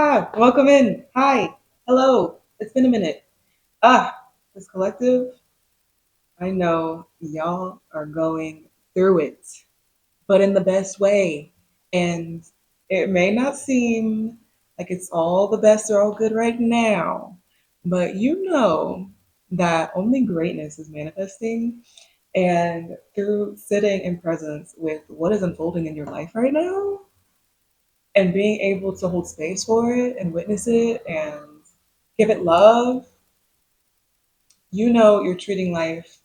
Welcome in. Hi. Hello. It's been a minute. Ah, this collective, I know y'all are going through it, but in the best way. And it may not seem like it's all the best or all good right now, but you know that only greatness is manifesting. And through sitting in presence with what is unfolding in your life right now, and being able to hold space for it and witness it and give it love, you know you're treating life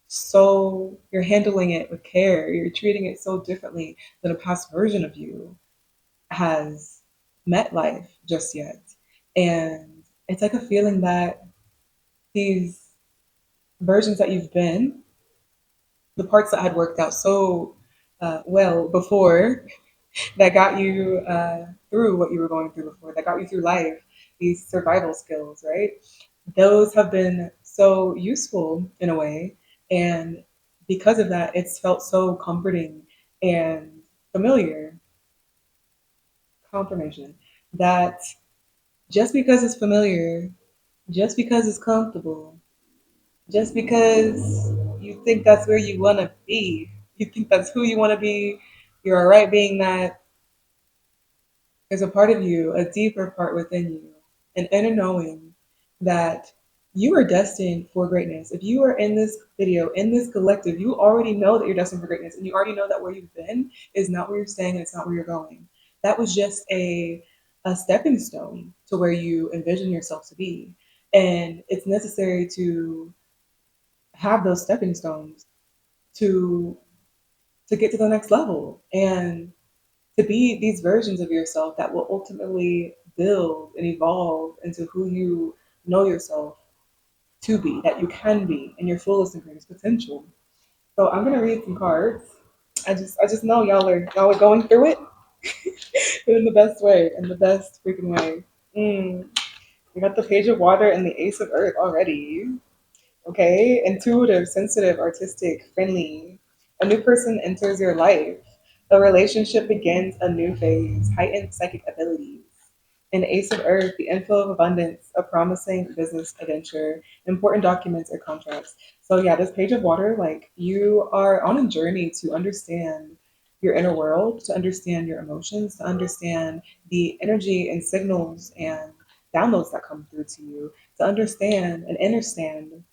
so you're handling it with care. You're treating it so differently than a past version of you has met life just yet. And it's like a feeling that these versions that you've been, the parts that had worked out so well before, that got you through what you were going through before, that got you through life, these survival skills, right? Those have been so useful in a way. And because of that, it's felt so comforting and familiar. Confirmation that just because it's familiar, just because it's comfortable, just because you think that's where you want to be, you think that's who you want to be, you're all right being that. There's a part of you, a deeper part within you, an inner knowing that you are destined for greatness. If you are in this video, in this collective, you already know that you're destined for greatness, and you already know that where you've been is not where you're staying and it's not where you're going. That was just a stepping stone to where you envision yourself to be. And it's necessary to have those stepping stones to get to the next level. And to be these versions of yourself that will ultimately build and evolve into who you know yourself to be, that you can be in your fullest and greatest potential. So I'm gonna read some cards. I just know y'all are going through it, but in the best way, in the best freaking way. Mm. We got the Page of Water and the Ace of Earth already. Okay, intuitive, sensitive, artistic, friendly. A new person enters your life. A relationship begins a new phase, heightened psychic abilities. An Ace of Earth, the inflow of abundance, a promising business adventure, important documents or contracts. So yeah, this Page of Water, like you are on a journey to understand your inner world, to understand your emotions, to understand the energy and signals and downloads that come through to you, to understand and understand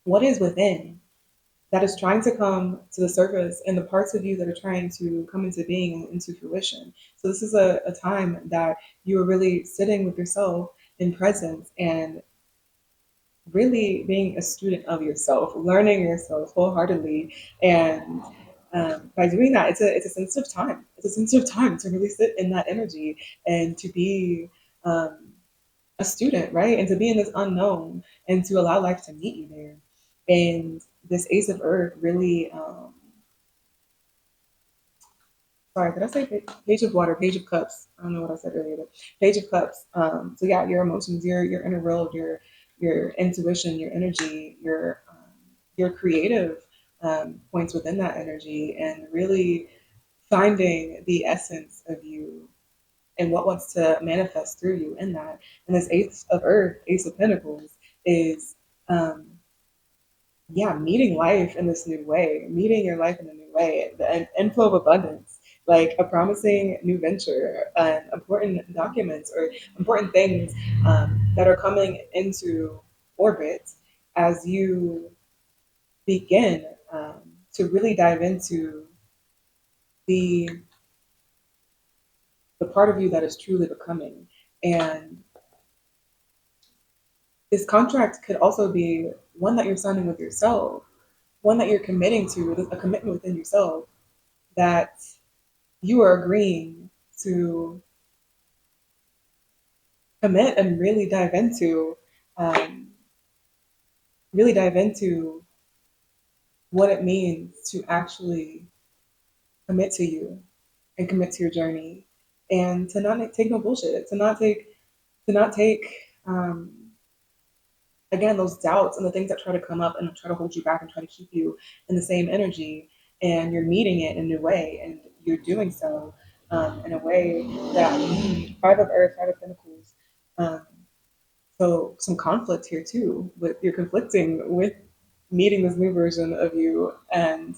what is within that is trying to come to the surface and the parts of you that are trying to come into being and into fruition. So this is a time that you are really sitting with yourself in presence and really being a student of yourself, learning yourself wholeheartedly. And by doing that, it's a sensitive time. It's a sensitive time to really sit in that energy and to be um, a student, right? And to be in this unknown and to allow life to meet you there. And this Ace of Earth really, sorry, did I say Page of Water, Page of Cups? I don't know what I said earlier, but Page of Cups. So yeah, your emotions, your inner world, your intuition, your energy, your creative points within that energy, and really finding the essence of you and what wants to manifest through you in that. And this Ace of Earth, Ace of Pentacles, is um, yeah, meeting life in this new way, meeting your life in a new way, the inflow of abundance, like a promising new venture, important documents or important things that are coming into orbit as you begin um, to really dive into the the part of you that is truly becoming. And this contract could also be one that you're signing with yourself, one that you're committing to, a commitment within yourself that you are agreeing to commit and um, really dive into what it means to actually commit to you and commit to your journey, and to not take no bullshit, to not take um, again those doubts and the things that try to come up and try to hold you back and try to keep you in the same energy. And you're meeting it in a new way, and you're doing so in a way that Five of Earth, Five of Pentacles. Um, so some conflict here too. With you're conflicting with meeting this new version of you, and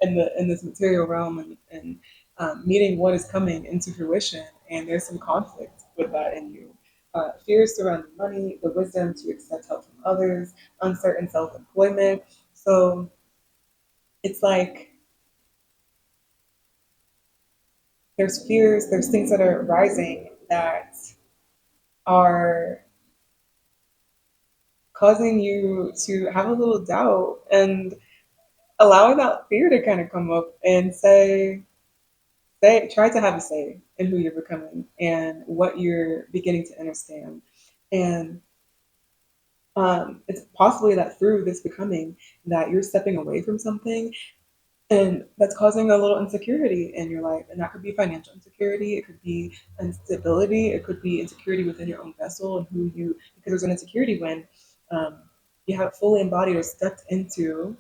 in this material realm, and meeting what is coming into fruition. And there's some conflict with that in you. Fears surrounding money, the wisdom to accept help from others, uncertain self-employment. So it's like there's fears, there's things that are rising that are causing you to have a little doubt, and allowing that fear to kind of come up and try to have a say in who you're becoming and what you're beginning to understand. And it's possibly that through this becoming that you're stepping away from something, and that's causing a little insecurity in your life. And that could be financial insecurity, it could be instability, it could be insecurity within your own vessel and who you, because there's an insecurity when um, you have fully embodied or stepped into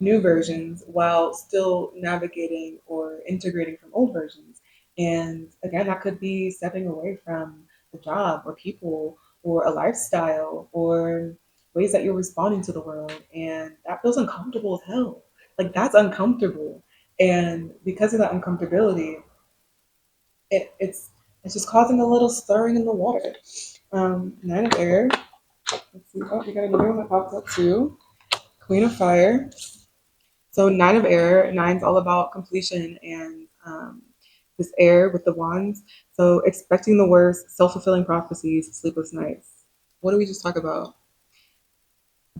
new versions while still navigating or integrating from old versions. And again, that could be stepping away from a job or people or a lifestyle or ways that you're responding to the world. And that feels uncomfortable as hell. Like that's uncomfortable. And because of that uncomfortability, it's just causing a little stirring in the water. Nine of Air. Let's see. Oh, we got another one that pops up too. Queen of Fire. So Nine of Air, nine's all about completion and this air with the wands. So expecting the worst, self-fulfilling prophecies, sleepless nights. What did we just talk about?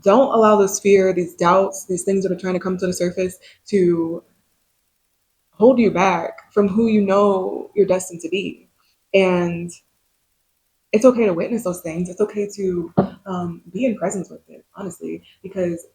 Don't allow this fear, these doubts, these things that are trying to come to the surface to hold you back from who you know you're destined to be. And it's okay to witness those things. It's okay to be in presence with it, honestly, because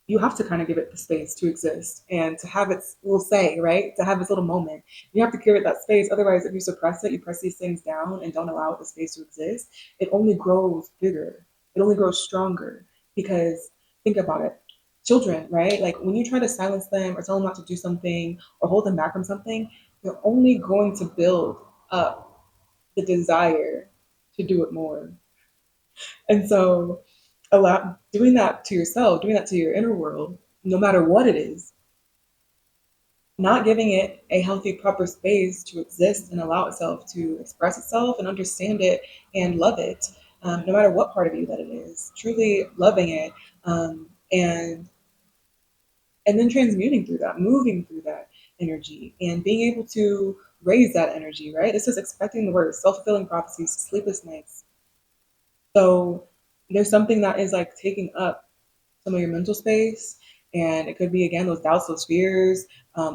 you have to kind of give it the space to exist and to have its little say, right? To have its little moment. You have to give it that space. Otherwise, if you suppress it, you press these things down and don't allow it the space to exist, it only grows bigger. It only grows stronger. Because think about it. Children, right? Like when you try to silence them or tell them not to do something or hold them back from something, you're only going to build up the desire to do it more. And so allow doing that to yourself, doing that to your inner world, no matter what it is, not giving it a healthy, proper space to exist and allow itself to express itself and understand it and love it, no matter what part of you that it is, truly loving it, and then transmuting through that, moving through that energy, and being able to raise that energy. Right? This is expecting the worst, self-fulfilling prophecies, sleepless nights. So there's something that is like taking up some of your mental space. And it could be, again, those doubts, those fears,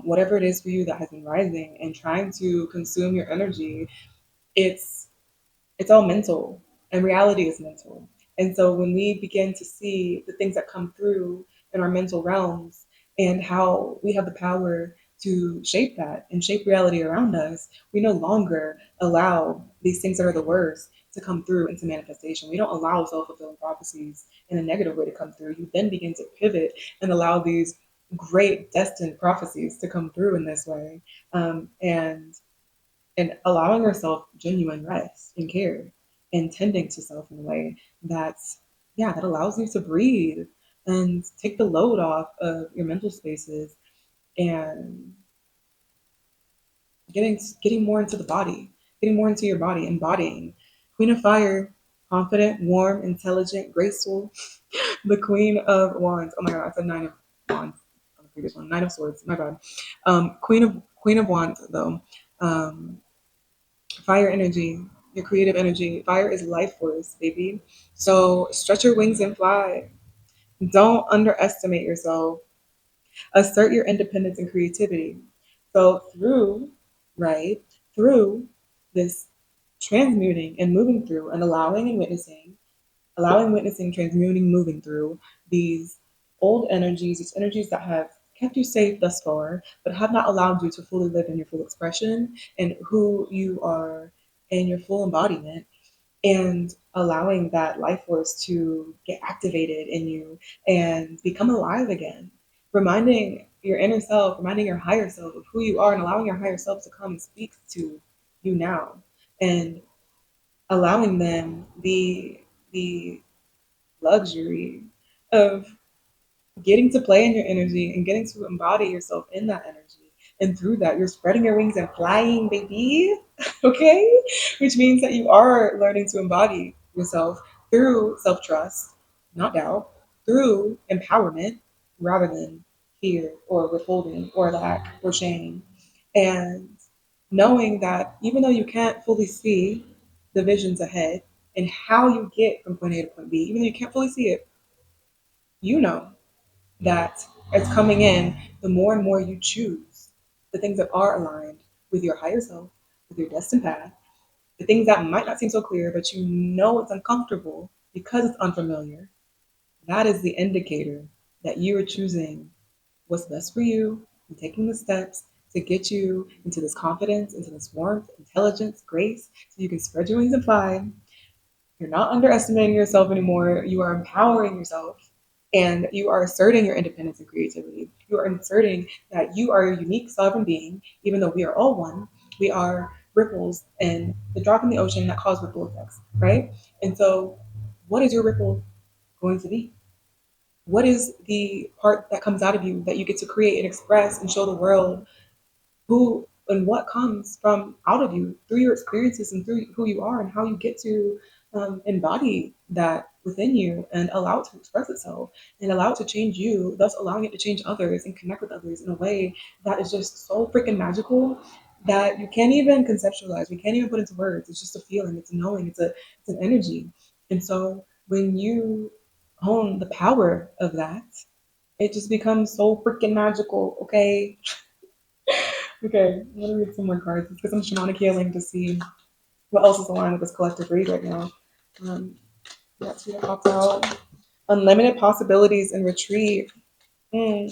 whatever it is for you that has been rising and trying to consume your energy. It's it's all mental, and reality is mental. And so when we begin to see the things that come through in our mental realms and how we have the power to shape that and shape reality around us, we no longer allow these things that are the worst to come through into manifestation. We don't allow self-fulfilling prophecies in a negative way to come through. You then begin to pivot and allow these great destined prophecies to come through in this way. And allowing yourself genuine rest and care and tending to self in a way that's, yeah, that allows you to breathe and take the load off of your mental spaces, and getting more into the body, getting more into your body, embodying. Queen of Fire, confident, warm, intelligent, graceful. The Queen of Wands. Oh my god, I said Nine of Wands on the previous one. Nine of Swords, my bad. Queen of Wands though. Um, Fire energy, your creative energy. Fire is life force, baby. So stretch your wings and fly. Don't underestimate yourself. Assert your independence and creativity. So right, through this transmuting and moving through and allowing, witnessing, transmuting, moving through these old energies, these energies that have kept you safe thus far, but have not allowed you to fully live in your full expression and who you are in your full embodiment, and allowing that life force to get activated in you and become alive again. Reminding your inner self, reminding your higher self of who you are, and allowing your higher self to come and speak to you now, and allowing them the luxury of getting to play in your energy and getting to embody yourself in that energy. And through that, you're spreading your wings and flying, baby. Okay? Which means that you are learning to embody yourself through self trust, not doubt, through empowerment rather than fear or withholding or lack or shame. And knowing that even though you can't fully see the visions ahead and how you get from point A to point B, even though you can't fully see it, you know that is coming in, the more and more you choose the things that are aligned with your higher self, with your destined path, the things that might not seem so clear, but you know it's uncomfortable because it's unfamiliar. That is the indicator that you are choosing what's best for you and taking the steps to get you into this confidence, into this warmth, intelligence, grace, so you can spread your wings and fly. You're not underestimating yourself anymore. You are empowering yourself, and you are asserting your independence and creativity. You are asserting that you are a unique sovereign being, even though we are all one. We are ripples and the drop in the ocean that cause ripple effects, right? And so, what is your ripple going to be? What is the part that comes out of you that you get to create and express and show the world who and what comes from out of you through your experiences and through who you are and how you get to embody that within you and allow it to express itself and allow it to change you, thus allowing it to change others and connect with others in a way that is just so freaking magical that you can't even conceptualize. We can't even put into words. It's just a feeling. It's a knowing. It's an energy. And so when you hone the power of that, it just becomes so freaking magical. Okay, okay, I'm gonna read some more cards. Let's get some shamanic healing to see what else is aligned with this collective read right now. Um, let's see what pops out. Unlimited possibilities and retreat. Mm.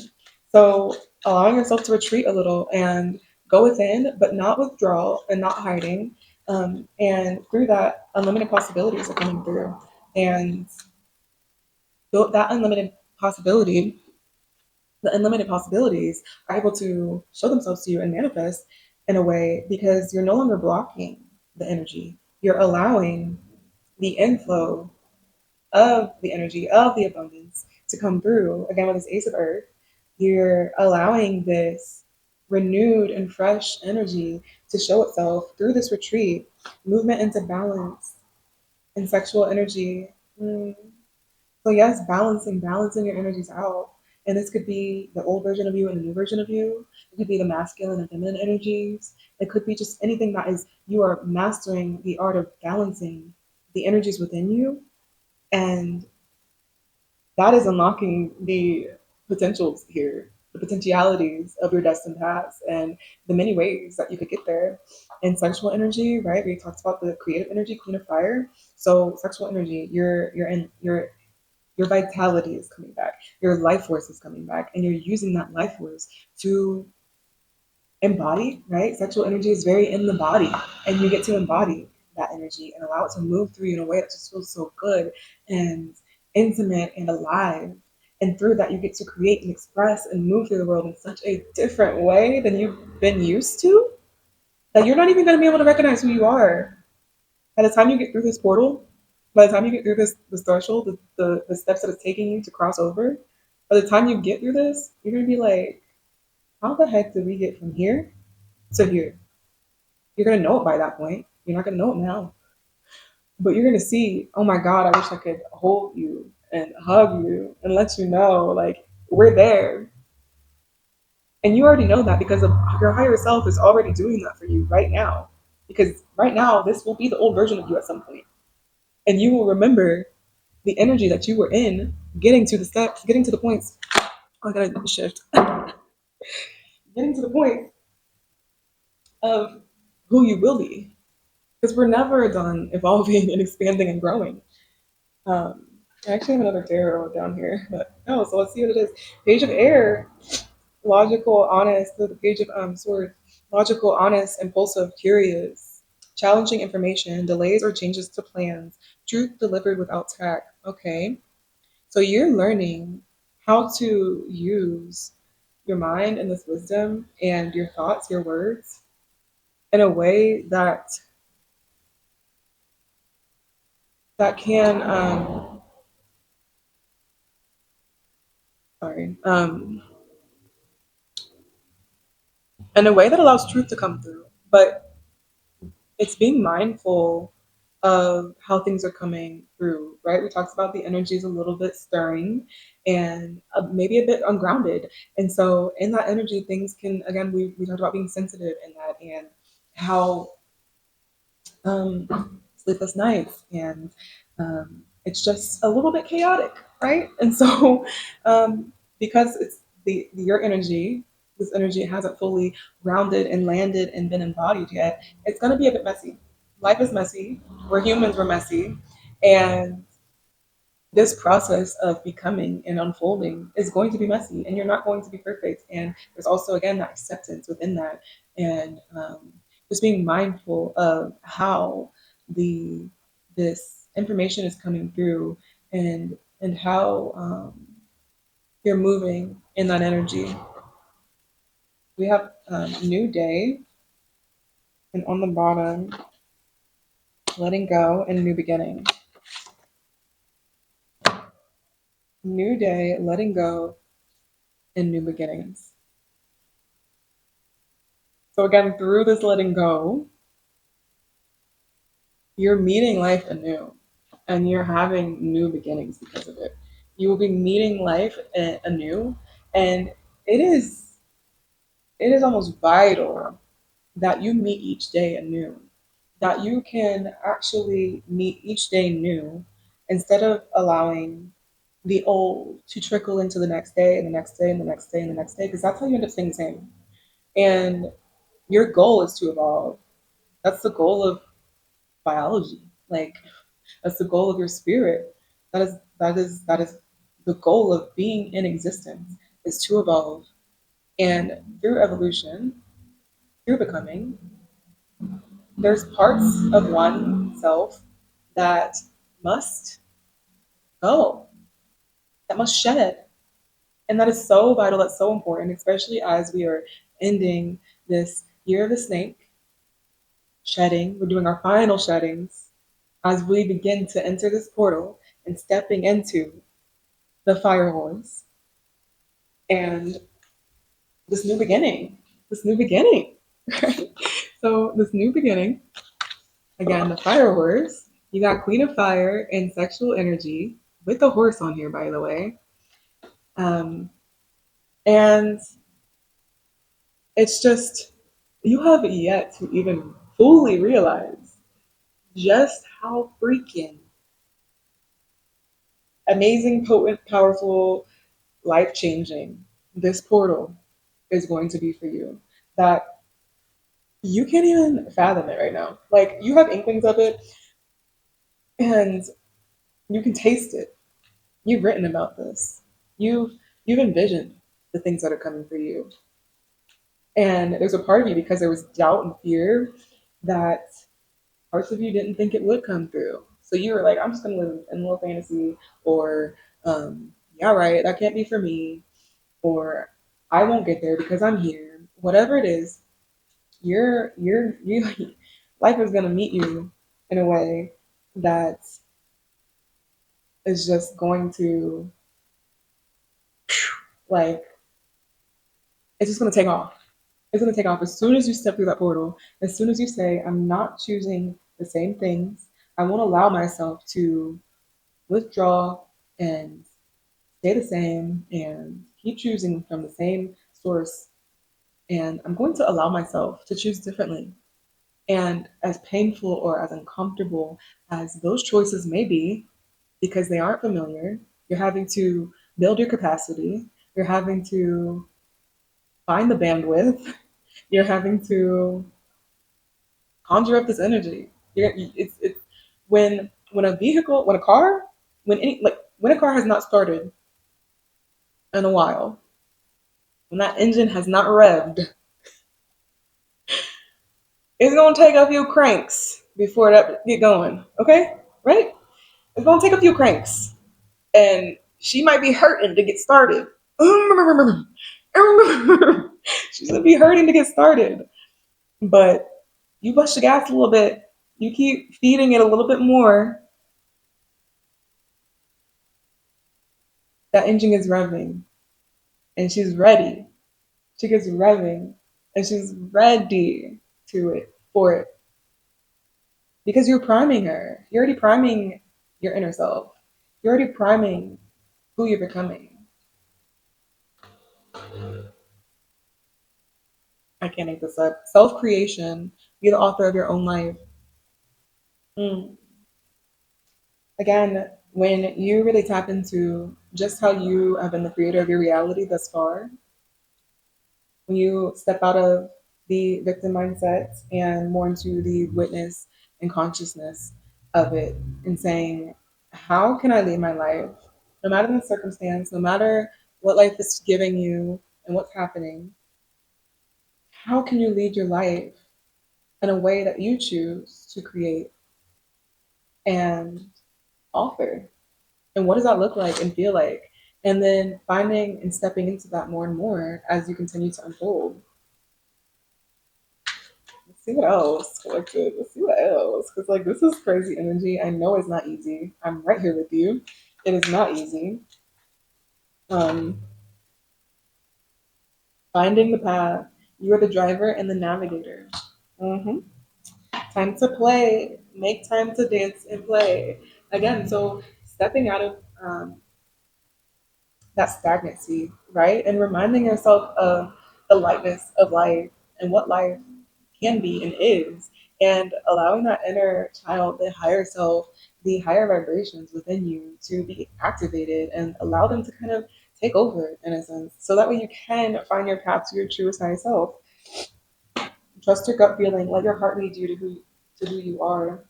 So allowing yourself to retreat a little and go within, but not withdraw and not hiding. And through that, unlimited possibilities are coming through. And that unlimited possibilities are able to show themselves to you and manifest in a way because you're no longer blocking the energy. You're allowing the inflow of the energy of the abundance to come through. Again, with this Ace of Earth, you're allowing this renewed and fresh energy to show itself through this retreat, movement into balance and sexual energy. Mm. So yes, balancing your energies out. And this could be the old version of you and the new version of you. It could be the masculine and feminine energies. It could be just anything that is you are mastering the art of balancing the energies within you. And that is unlocking the potentials here, the potentialities of your destined paths and the many ways that you could get there. And sexual energy, right? We talked about the creative energy, queen of fire. So sexual energy, your vitality is coming back, your life force is coming back, and you're using that life force to embody, right? Sexual energy is very in the body, and you get to embody that energy and allow it to move through you in a way that just feels so good and intimate and alive. And through that, you get to create and express and move through the world in such a different way than you've been used to that you're not even going to be able to recognize who you are. By the time you get through this portal, by the time you get through this threshold, the steps that it's taking you to cross over, by the time you get through this, you're gonna be like, how the heck did we get from here to here? You're gonna know it by that point. You're not gonna know it now. But you're gonna see, oh my God, I wish I could hold you and hug you and let you know, like, we're there. And you already know that because of your higher self is already doing that for you right now. Because right now, this will be the old version of you at some point. And you will remember the energy that you were in, getting to the steps, getting to the points. Oh, I gotta shift. Getting to the point of who you will be, because we're never done evolving and expanding and growing. Um, I actually have another tarot down here, but no. So let's see what it is. Page of Air, logical, honest. The Page of Sword, logical, honest, impulsive, curious, challenging information, delays or changes to plans, truth delivered without tact. Okay, so you're learning how to use your mind and this wisdom and your thoughts, your words in a way that can sorry in a way that allows truth to come through. But it's being mindful of how things are coming through, right? We talked about the energy is a little bit stirring and maybe a bit ungrounded. And so, in that energy, things can, again, we talked about being sensitive in that and how sleepless nights and it's just a little bit chaotic, right? And so, because it's your energy, this energy hasn't fully grounded and landed and been embodied yet, it's going to be a bit messy. Life is messy. We're humans. We're messy, and this process of becoming and unfolding is going to be messy, and you're not going to be perfect. And there's also, again, that acceptance within that, and just being mindful of how the this information is coming through, and how you're moving in that energy. We have new day, and on the bottom, letting go and new beginning. New day, letting go, and new beginnings. So again, through this letting go, you're meeting life anew, and you're having new beginnings because of it. You will be meeting life anew, and it is it is almost vital that you meet each day anew, that you can actually meet each day new instead of allowing the old to trickle into the next day and the next day and the next day and the next day, because that's how you end up staying the same. And your goal is to evolve. That's the goal of biology. Like, that's the goal of your spirit. That is the goal of being in existence, is to evolve. And through evolution, through becoming, there's parts of oneself that must go, that must shed. And that is so vital, that's so important, especially as we are ending this year of the snake, shedding. We're doing our final sheddings as we begin to enter this portal and stepping into the fire horse and this new beginning, this new beginning. Right? So this new beginning, again, the fire horse. You got Queen of Fire and sexual energy with the horse on here, by the way. Um, and it's just, you have yet to even fully realize just how freaking amazing, potent, powerful, life changing this portal is going to be for you. That you can't even fathom it right now. Like, you have inklings of it, and you can taste it. You've written about this. You've envisioned the things that are coming for you. And there's a part of you, because there was doubt and fear, that parts of you didn't think it would come through. So you were like, I'm just gonna live in a little fantasy, or yeah, right, that can't be for me, or I won't get there because I'm here. Whatever it is, you life is gonna meet you in a way that is just going to, like, it's just gonna take off. It's gonna take off as soon as you step through that portal. As soon as you say, I'm not choosing the same things. I won't allow myself to withdraw and stay the same and keep choosing from the same source. And I'm going to allow myself to choose differently. And as painful or as uncomfortable as those choices may be, because they aren't familiar, you're having to build your capacity, you're having to find the bandwidth, you're having to conjure up this energy. It's when a vehicle, when a car, when a car has not started in a while, when that engine has not revved, it's gonna take a few cranks before that get going. Okay, right? It's gonna take a few cranks, and she might be hurting to get started. She's gonna be hurting to get started. But you push the gas a little bit, you keep feeding it a little bit more, that engine is revving and she's ready. She gets revving and she's ready to it for it because you're priming her. You're already priming your inner self. You're already priming who you're becoming. I can't make this up. Self creation, be the author of your own life. Mm. Again, when you really tap into just how you have been the creator of your reality thus far, when you step out of the victim mindset and more into the witness and consciousness of it and saying, how can I lead my life? No matter the circumstance, no matter what life is giving you and what's happening, how can you lead your life in a way that you choose to create and offer? And what does that look like and feel like? And then finding and stepping into that more and more as you continue to unfold. Let's see what else collected. Let's see what else. Because, like, this is crazy energy. I know it's not easy. I'm right here with you. It is not easy. Um, Finding the path. You are the driver and the navigator. Mm-hmm. Time to play. Make time to dance and play. Again, so stepping out of that stagnancy, right? And reminding yourself of the lightness of life and what life can be and is, and allowing that inner child, the higher self, the higher vibrations within you to be activated and allow them to kind of take over in a sense. So that way you can find your path to your truest higher self. Trust your gut feeling, let your heart lead you to who you are.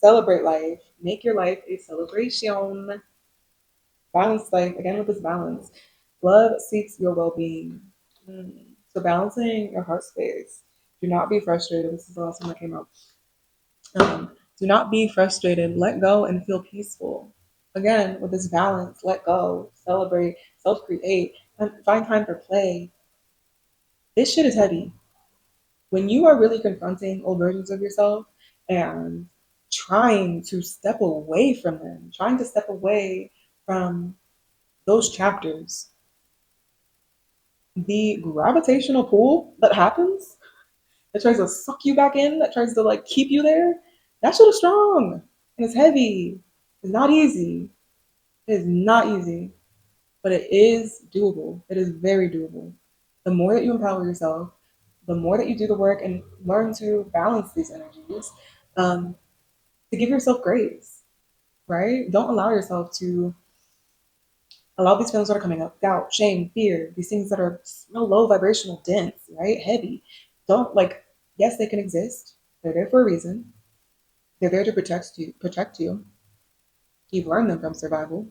Celebrate life. Make your life a celebration. Balance life, again with this balance. Love seeks your well being. So balancing your heart space. Do not be frustrated. This is the last one that came out. Do not be frustrated. Let go and feel peaceful. Again, with this balance, let go, celebrate, self create, and find time for play. This shit is heavy. When you are really confronting old versions of yourself and trying to step away from them, trying to step away from those chapters, the gravitational pull that happens, that tries to suck you back in, that tries to like keep you there, that shit is strong and it's heavy. It's not easy. It is not easy, but it is doable. It is very doable. The more that you empower yourself, the more that you do the work and learn to balance these energies, um, to give yourself grace, right? Don't allow yourself to allow these feelings that are coming up, doubt, shame, fear, these things that are real low vibrational, dense, right? Heavy. Don't like, yes, they can exist. They're there for a reason. They're there to protect you. You've learned them from survival.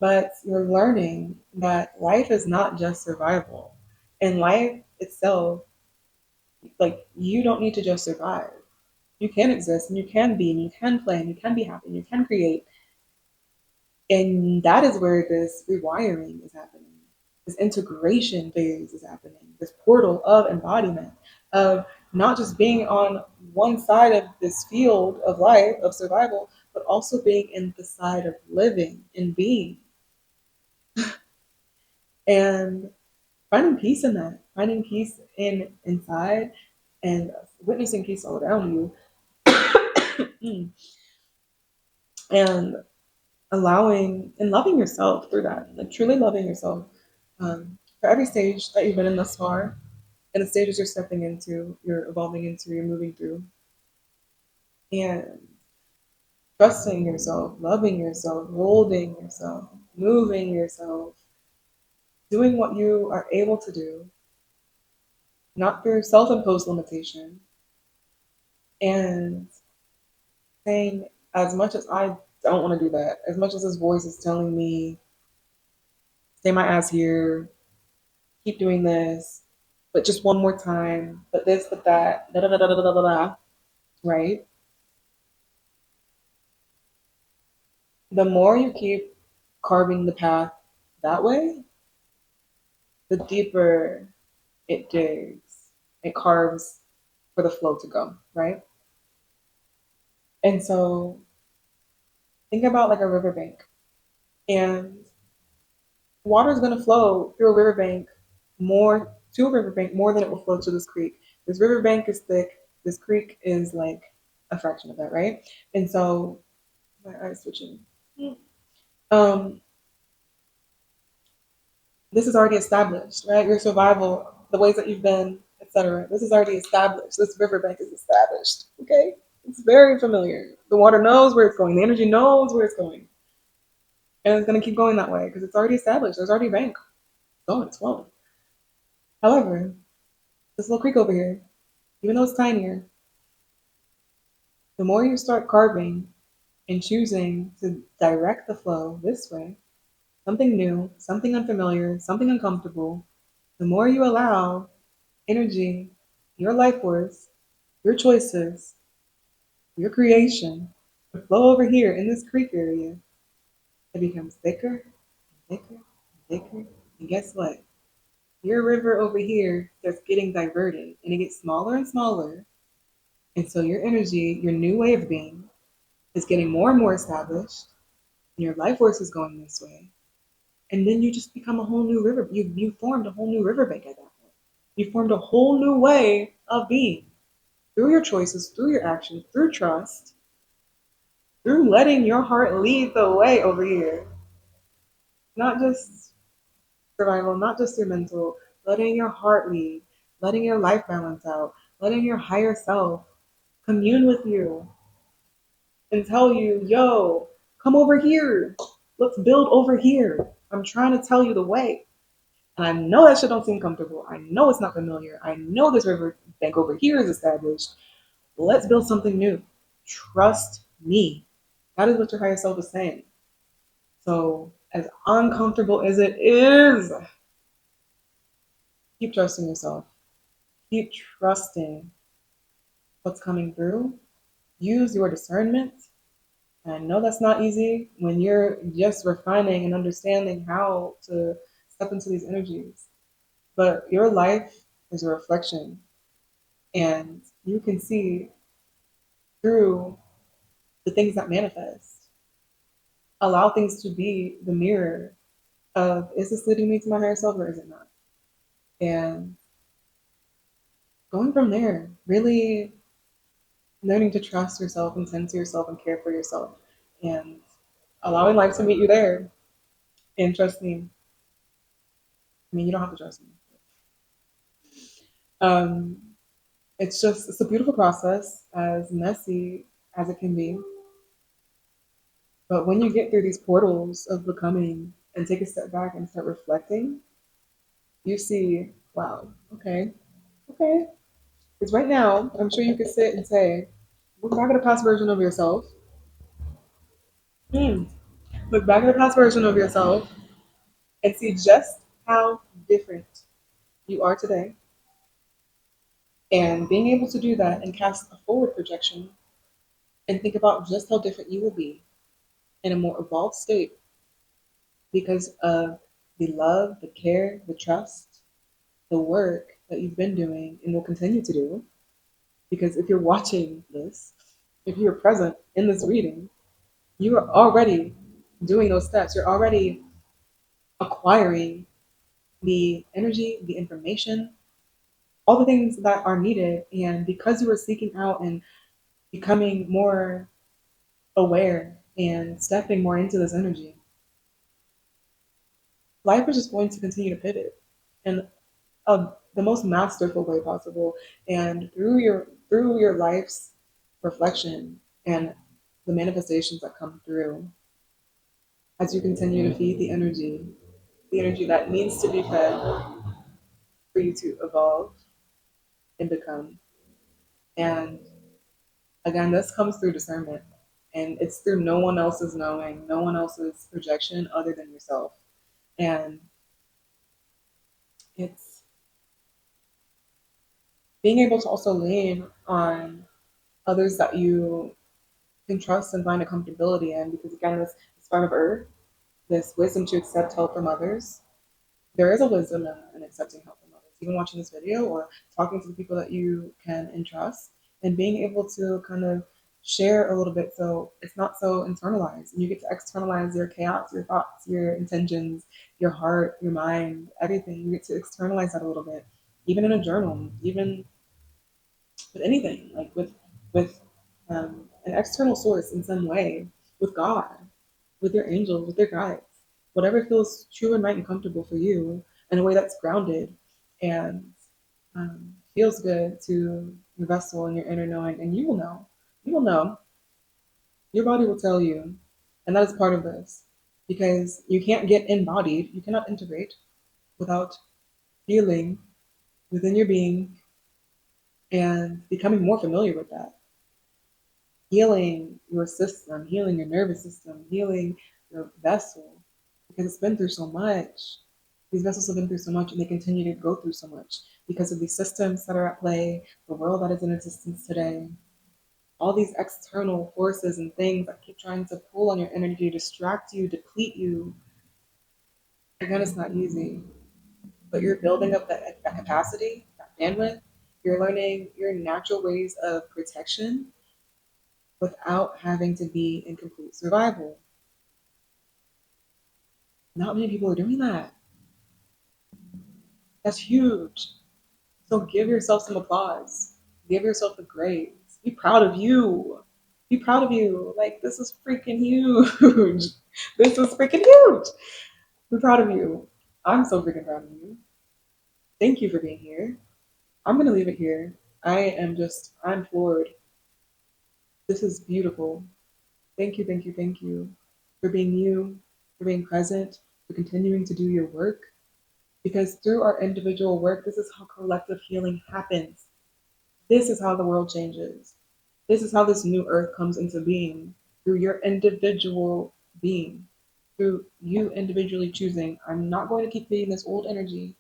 But you're learning that life is not just survival. And life itself, like you don't need to just survive. You can exist and you can be and you can play and you can be happy and you can create. And that is where this rewiring is happening. This integration phase is happening. This portal of embodiment, of not just being on one side of this field of life, of survival, but also being in the side of living and being. And finding peace in that, finding peace in inside and witnessing peace all around you. And allowing and loving yourself through that, like truly loving yourself for every stage that you've been in thus far and the stages you're stepping into, you're evolving into, you're moving through. And trusting yourself, loving yourself, holding yourself, moving yourself, doing what you are able to do, not through self imposed limitation, and saying, as much as I don't want to do that, as much as this voice is telling me, stay my ass here, keep doing this, but just one more time, but this, but that, da da da da da da da da, right? The more you keep carving the path that way, the deeper it digs, it carves for the flow to go, right? And so think about like a riverbank, and water is going to flow through a riverbank more to a riverbank more than it will flow to this creek. This riverbank is thick. This creek is like a fraction of that, right? And so my eyes switching. Um, this is already established, right? Your survival, the ways that you've been, etc. This is already established. This riverbank is established. Okay, it's very familiar. The water knows where it's going. The energy knows where it's going, and it's going to keep going that way because it's already established. There's already a bank. It's going. It's flowing. However, this little creek over here, even though it's tinier, the more you start carving and choosing to direct the flow this way, something new, something unfamiliar, something uncomfortable, the more you allow energy, your life force, your choices, your creation to flow over here in this creek area, it becomes thicker, thicker, thicker. And guess what? Your river over here starts getting diverted and it gets smaller and smaller. And so your energy, your new way of being, is getting more and more established. And your life force is going this way. And then you just become a whole new river. You formed a whole new riverbank at that point. You formed a whole new way of being through your choices, through your actions, through trust, through letting your heart lead the way over here. Not just survival, not just your mental, letting your heart lead, letting your life balance out, letting your higher self commune with you and tell you, yo, come over here. Let's build over here. I'm trying to tell you the way. And I know that shit don't seem comfortable. I know it's not familiar. I know this river bank over here is established. Let's build something new. Trust me. That is what your higher self is saying. So, as uncomfortable as it is, keep trusting yourself. Keep trusting what's coming through. Use your discernment. And I know that's not easy when you're just refining and understanding how to step into these energies. But your life is a reflection, and you can see through the things that manifest. Allow things to be the mirror of, is this leading me to my higher self or is it not? And going from there, really learning to trust yourself and tend to yourself and care for yourself, and allowing life to meet you there. And trust me, I mean, you don't have to trust me. Um, it's a beautiful process, as messy as it can be. But when you get through these portals of becoming and take a step back and start reflecting, you see, wow, okay, okay. Because right now, I'm sure you could sit and say, look back at a past version of yourself. Hmm. Look back at a past version of yourself and see just how different you are today. And being able to do that and cast a forward projection and think about just how different you will be in a more evolved state because of the love, the care, the trust, the work that you've been doing and will continue to do. Because if you're watching this, if you're present in this reading, you are already doing those steps. You're already acquiring the energy, the information, all the things that are needed. And because you are seeking out and becoming more aware and stepping more into this energy, life is just going to continue to pivot in the most masterful way possible. And through your life's reflection and the manifestations that come through as you continue to feed the energy that needs to be fed for you to evolve and become. And again, this comes through discernment. And it's through no one else's knowing, no one else's projection other than yourself. And it's being able to also lean on others that you can trust and find a comfortability in, because again, this part of earth, this wisdom to accept help from others, there is a wisdom in accepting help from others, even watching this video or talking to the people that you can entrust and being able to kind of share a little bit so it's not so internalized and you get to externalize your chaos, your thoughts, your intentions, your heart, your mind, everything. You get to externalize that a little bit, even in a journal, even with anything, like with an external source in some way, with God, with your angels, with your guides, whatever feels true and right and comfortable for you in a way that's grounded and feels good to your vessel and your inner knowing. And you will know. You will know. Your body will tell you. And that is part of this. Because you can't get embodied, you cannot integrate without feeling within your being and becoming more familiar with that. Healing your system, healing your nervous system, healing your vessel, because it's been through so much. These vessels have been through so much and they continue to go through so much because of these systems that are at play, the world that is in existence today, all these external forces and things that keep trying to pull on your energy, distract you, deplete you. Again, it's not easy, but you're building up that capacity, that bandwidth. You're learning your natural ways of protection without having to be in complete survival. Not many people are doing that. That's huge. So give yourself some applause. Give yourself a grace. Be proud of you. Be proud of you. Like, this is freaking huge. This is freaking huge. Be proud of you. I'm so freaking proud of you. Thank you for being here. I'm going to leave it here. I'm floored. This is beautiful. Thank you for being you, for being present, for continuing to do your work. Because through our individual work, this is how collective healing happens. This is how the world changes. This is how this new earth comes into being through your individual being, through you individually choosing, I'm not going to keep feeding this old energy,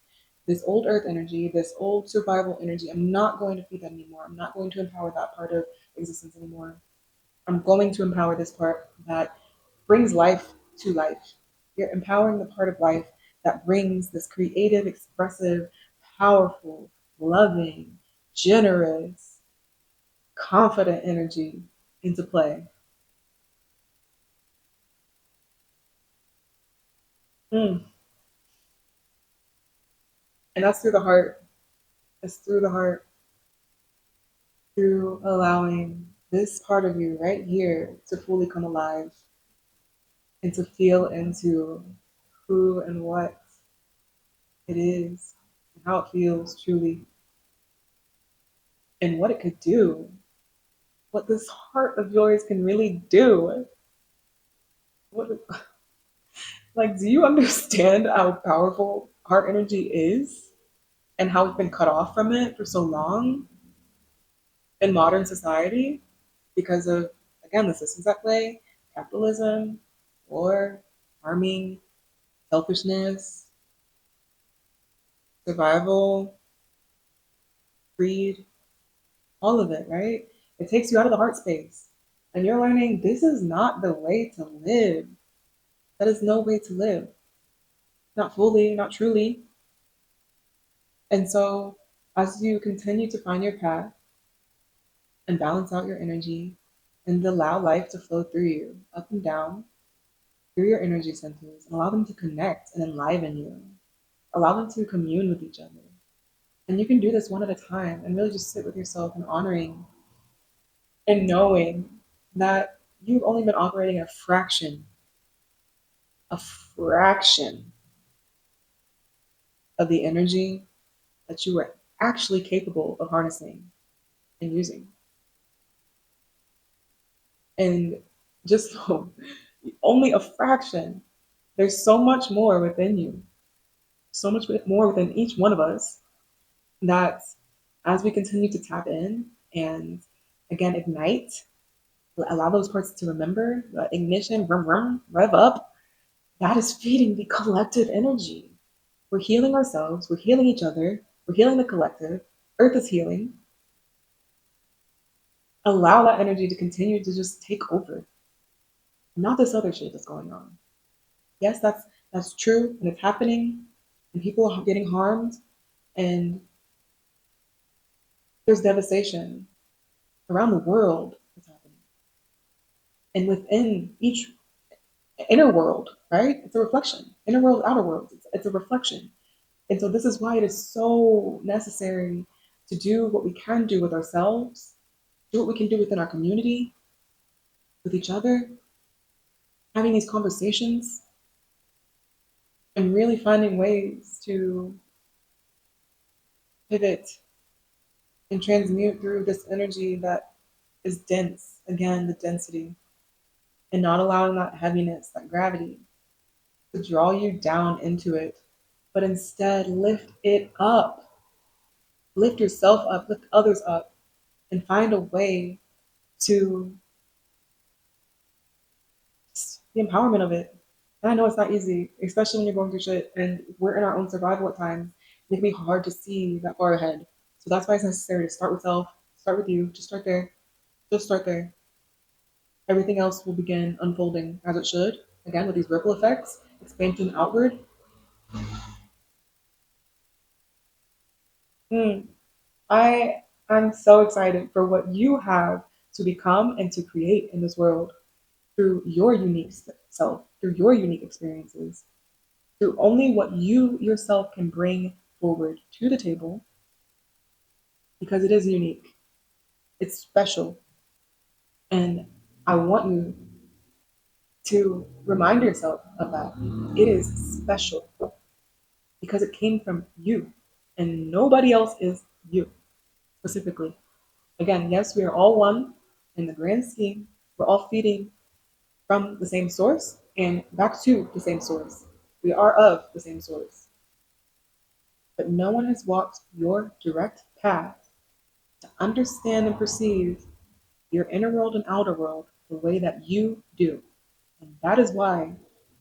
this old earth energy, this old survival energy. I'm not going to feed that anymore. I'm not going to empower that part of existence anymore. I'm going to empower this part that brings life to life. You're empowering the part of life that brings this creative, expressive, powerful, loving, generous, confident energy into play. Mm. And that's through the heart. It's through the heart, through allowing this part of you right here to fully come alive and to feel into who and what it is and how it feels truly and what it could do, what this heart of yours can really do. What, like, do you understand how powerful heart energy is and how we've been cut off from it for so long in modern society because of, again, the systems at play, capitalism, war, harming, selfishness, survival, greed, all of it, right? It takes you out of the heart space. And you're learning this is not the way to live. That is no way to live. Not fully, not truly. And so, as you continue to find your path and balance out your energy and allow life to flow through you, up and down, through your energy centers, and allow them to connect and enliven you, allow them to commune with each other. And you can do this one at a time and really just sit with yourself and honoring and knowing that you've only been operating a fraction of the energy that you were actually capable of harnessing and using. And just only a fraction. There's so much more within you, so much more within each one of us that as we continue to tap in and again ignite, allow those parts to remember, the ignition, vroom, vroom, rev up, that is feeding the collective energy. We're healing ourselves, we're healing each other, we're healing the collective, Earth is healing. Allow that energy to continue to just take over, not this other shit that's going on. Yes, that's true and it's happening, and people are getting harmed, and there's devastation around the world that's happening. And within each inner world, right? It's a reflection. Inner world, outer world. It's a reflection. And so this is why it is so necessary to do what we can do with ourselves, do what we can do within our community, with each other, having these conversations, and really finding ways to pivot and transmute through this energy that is dense. Again, the density, and not allowing that heaviness, that gravity, to draw you down into it, but instead lift it up. Lift yourself up, lift others up, and find a way to the empowerment of it. And I know it's not easy, especially when you're going through shit and we're in our own survival at times. It can be hard to see that far ahead. So that's why it's necessary to start with self, start with you, just start there. Just start there. Everything else will begin unfolding as it should. Again, with these ripple effects, expansion outward. Mm, I am so excited for what you have to become and to create in this world through your unique self, through your unique experiences, through only what you yourself can bring forward to the table, because it is unique, it's special. And I want you to remind yourself of that. It is special because it came from you, and nobody else is you specifically. Again, yes, we are all one in the grand scheme. We're all feeding from the same source and back to the same source. We are of the same source. But no one has walked your direct path to understand and perceive your inner world and outer world the way that you do. And that is why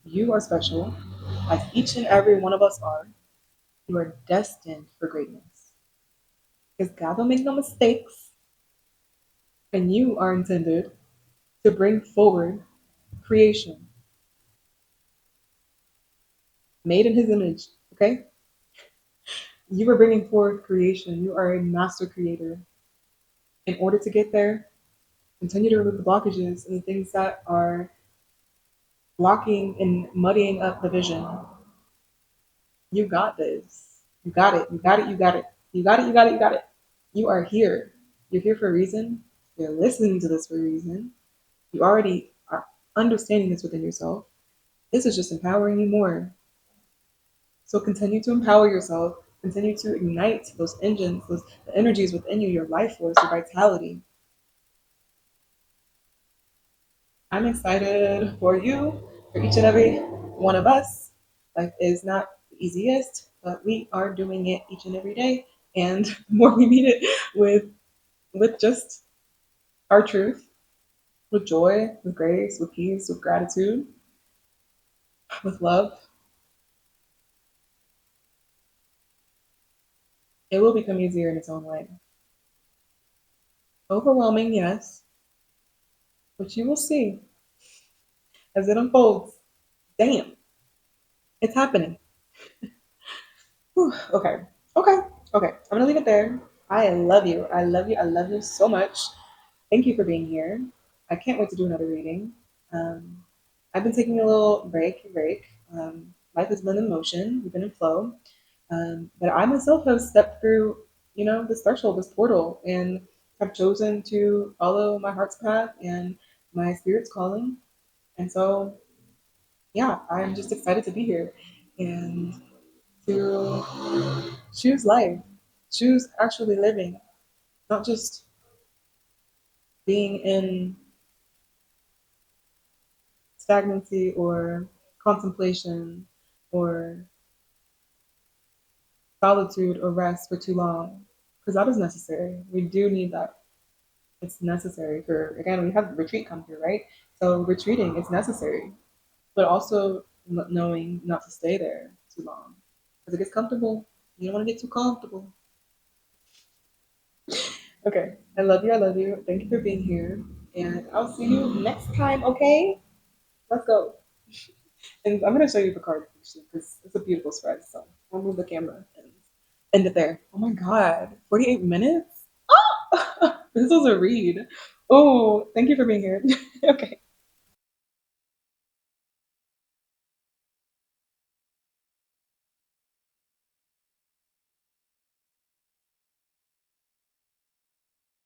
you are special, as each and every one of us are. You are destined for greatness. Because God don't make no mistakes, and you are intended to bring forward creation made in His image. Okay? You are bringing forward creation. You are a master creator. In order to get there, continue to remove the blockages and the things that are blocking and muddying up the vision. You got this. You got it. You got it. You got it. You got it. You got it. You got it. You are here. You're here for a reason. You're listening to this for a reason. You already are understanding this within yourself. This is just empowering you more. So continue to empower yourself. Continue to ignite those engines, those the energies within you, your life force, your vitality. I'm excited for you, for each and every one of us. Life is not the easiest, but we are doing it each and every day. And the more we meet it with just our truth, with joy, with grace, with peace, with gratitude, with love, it will become easier in its own way. Overwhelming, yes, but you will see as it unfolds. Damn, it's happening. Whew, okay, okay, okay. I'm gonna leave it there. I love you. I love you. I love you so much. Thank you for being here. I can't wait to do another reading. Um, I've been taking a little break. Life has been in motion. We've been in flow. But I myself have stepped through, this threshold, this portal, and have chosen to follow my heart's path and my spirit's calling. And so, yeah, I'm just excited to be here and to choose life, choose actually living, not just being in stagnancy or contemplation or solitude or rest for too long, because that is necessary. We do need that. It's necessary for, again, we have retreat come through, right? So retreating is necessary, but also knowing not to stay there too long because it gets comfortable. You don't want to get too comfortable. Okay, I love you. I love you. Thank you for being here, and I'll see you next time. Okay, let's go. And I'm gonna show you the card because it's a beautiful spread. So. I'll move the camera and end it there. Oh my god, 48 minutes? This was a read. Oh, thank you for being here. Okay.